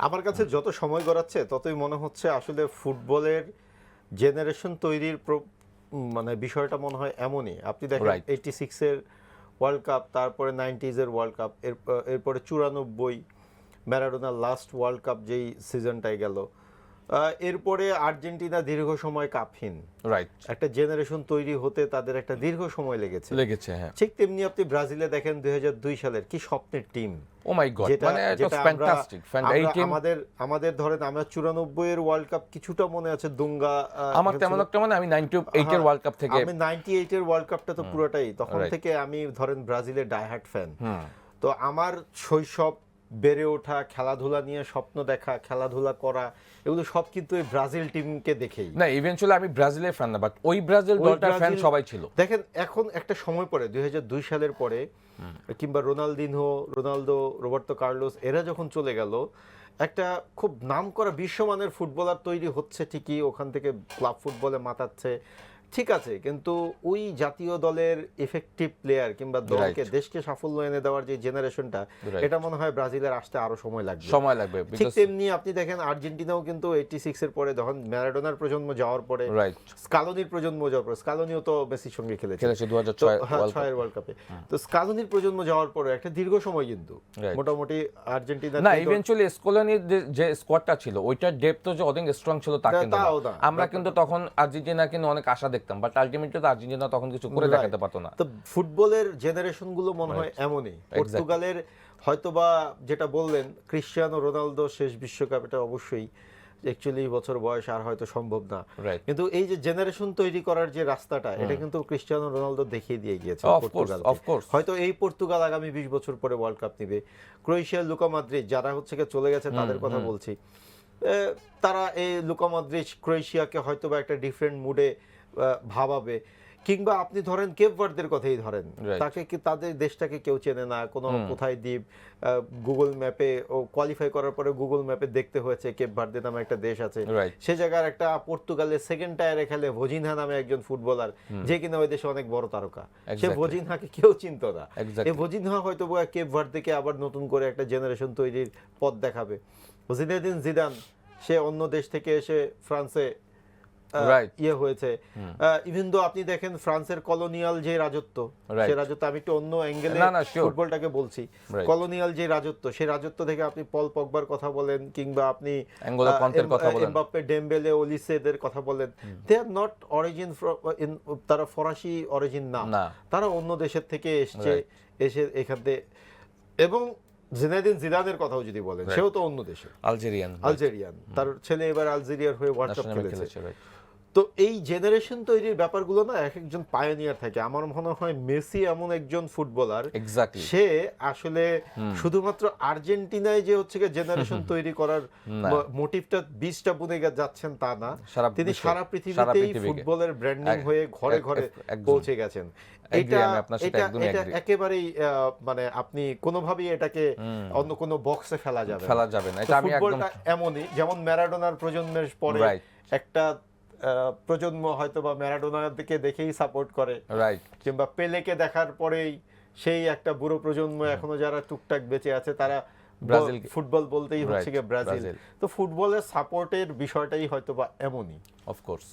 আমার কাছে যত সময় গড়াচ্ছে ততই মনে হচ্ছে আসলে ফুটবলের জেনারেশন তৈরির মানে বিষয়টা মনে হয় এমনই। আপনি দেখেন 86 এর ওয়ার্ল্ড কাপ, তারপরে 90s এর ওয়ার্ল্ড কাপ, এরপরে 94 ম্যারাডোনার লাস্ট ওয়ার্ল্ড কাপ যেই সিজনটাই গেল, এরপরে আর্জেন্টিনা দীর্ঘ সময় কাপহীন। রাইট, একটা জেনারেশন তৈরি হতে তাদের একটা দীর্ঘ সময় লেগেছে। হ্যাঁ। ঠিক তেমনি আপনি ব্রাজিলে দেখেন 2002 সালের কি স্বপ্নের টিম। ও মাই গড, মানে এটা ফ্যান্টাস্টিক। আমাদের ধরেন আমরা 94 এর ওয়ার্ল্ড কাপ কিছুটা মনে আছে, দুঙ্গা। আমার তেমন একটা মানে আমি 98 এর ওয়ার্ল্ড কাপ থেকে, আমি 98 এর ওয়ার্ল্ড কাপটা তো পুরোটাই তখন থেকে আমি ধরেন ব্রাজিলের ডাইহার্ট ফ্যান। তো আমার শৈশব, বেড়ে ওঠা, খেলাধুলা নিয়ে স্বপ্ন দেখা, খেলাধুলা করা, এগুলো সব কিন্তু এই ব্রাজিল টিমকে দেখেই। না, ইভেন্চুয়ালি আমি ব্রাজিলের ফ্যান না, বাট ওই ব্রাজিল দলটার ফ্যান সবাই ছিল। দেখেন এখন একটা সময় পরে 2002 সালের পরে কিংবা রোনালদো, রোবার্তো কার্লোস এরা যখন চলে গেল, একটা খুব নামকরা বিশ্বমানের ফুটবলার তৈরি হচ্ছে ঠিকই, ওখান থেকে ক্লাব ফুটবলে মাতাচ্ছে, ঠিক আছে, কিন্তু ওই জাতীয় দলের এফেক্টিভ প্লেয়ার কিংবা দলকে দেশকে সাফল্য এনে দেওয়ার যে জেনারেশনটা, এটা মনে হয় ব্রাজিলের আসতে আরো সময় লাগবে। ঠিক তেমনি আপনি দেখেন আর্জেন্টিনাও কিন্তু 86 এর পরে যখন ম্যারাডোনার প্রজন্ম যাওয়ার পরে, স্কালোনির প্রজন্ম যাওয়ার পরে, স্কালোনিও তো মেসির সঙ্গে খেলেছে 2006 এর ওয়ার্ল্ড কাপে, তো স্কালোনির প্রজন্ম যাওয়ার পরে একটা দীর্ঘ সময় কিন্তু মোটামুটি আর্জেন্টিনা না, ইভেন্চুয়ালি স্কলোনির যে স্কোয়াডটা ছিল ওইটার ডেপথ যে অনেক স্ট্রং ছিল তা কিন্তু আমরা কিন্তু তখন আর্জেন্টিনা কিন্তু অনেক আশা দেখতাম, বাট আলটিমেটলি তো আর্জেন্টিনা তখন কিছু করে দেখাতে পারতো না। তো ফুটবলের জেনারেশন গুলো মনে হয় এমনই। পর্তুগালের হয়তোবা যেটা বললেন ক্রিশ্চিয়ানো রোনালদো শেষ বিশ্বকাপ, এটা অবশ্যই 41 বছর বয়স আর হয়তো সম্ভব না, কিন্তু এই যে জেনারেশন তৈরি করার যে রাস্তাটা, এটা কিন্তু ক্রিশ্চিয়ানো রোনালদো দেখিয়ে দিয়ে গিয়েছে পর্তুগাল। হয়তো এই পর্তুগাল আগামী 20 বছর পরে ওয়ার্ল্ড কাপ নিবে। ক্রোয়েশিয়ার লুকা মদ্রিচ যারা হচ্ছে চলে গেছে তাদের কথা বলছি, তারা এই লুকা মদ্রিচ ক্রোয়েশিয়াকে হয়তোবা একটা ডিফারেন্ট মুডে ভাবাবে। কিংবা আপনি ধরেন কেপ ভার্দের কথাই ধরেন, তাকে কি তাদের দেশটাকে কেউ চেনে না, কোনো কোথায় দ্বীপ, গুগল ম্যাপে ও কোয়ালিফাই করার পরে গুগল ম্যাপে দেখতে হয়েছে কেপ ভার্দে নামে একটা দেশ আছে, সে জায়গার একটা পর্তুগালের সেকেন্ড টায়ারে খেলে ভজিনহা নামে একজন ফুটবলার, যে কিনা ওই দেশে অনেক বড় তারকা, সে ভজিনহাকে কেউ চিনত না। এই ভজিনহা হয়তো কেপ ভার্দেকে আবার নতুন করে একটা জেনারেশন তৈরির পথ দেখাবে। জিনেদিন জিদান সে অন্য দেশ থেকে এসে ফ্রান্সে ইয়ে হয়েছে। ইভেন দো আপনি দেখেন ফ্রান্সের কলোনিয়াল যে রাজত্ব, সে রাজত্ব, আমি একটু অন্য অ্যাঙ্গেলে ফুটবলটাকে বলছি, কলোনিয়াল যে রাজত্ব, সেই রাজত্ব থেকে আপনি পল পগবার কথা বলেন কিংবা আপনি এমবাপ্পে, ডেম্বেলে, ওলিসেদের কথা বলেন, দে আর নট অরিজিন, তারা ফরাসি অরিজিন না, তারা অন্য দেশের থেকে এসে এখান থেকে। এবং জিনেদিন জিদানের কথাও যদি বলেন, সেও তো অন্য দেশে, আলজেরিয়ান, তার ছেলে এবার আলজেরিয়ার হয়ে ওয়ার্ল্ড কাপ খেলেছে। তো এই জেনারেশন তৈরির ব্যাপারগুলো না এক একজন পায়োনিয়ার থাকে। আমার মনে হয় মেসি এমন একজন ফুটবলার, সে আসলে শুধুমাত্র আর্জেন্টিনায় যে হচ্ছে জেনারেশন তৈরি করার মোটিভটা, বীজটা বুনে যাচ্ছেন তা না, তিনি সারা পৃথিবীতেই ফুটবলের ব্র্যান্ডিং হয়ে ঘরে ঘরে পৌঁছে গেছেন। এটা একেবারেই মানে আপনি কোনোভাবেই এটাকে অন্য কোনো বক্সে ফেলা যাবে না। ফুটবলটা এমনই, যেমন ম্যারাডোনার প্রজন্মের পরে একটা প্রজন্ম হয়তো বা ম্যারাডোনার দিকে দেখেই সাপোর্ট করে, কিংবা পেলেকে দেখার পরেই সেই একটা বুড়ো প্রজন্ম এখনো যারা টুকটাক বেঁচে আছে, তারা ফুটবল বলতেই হচ্ছে ব্রাজিল। তো ফুটবলের সাপোর্টের বিষয়টাই হয়তো বা এমনই। অফকোর্স।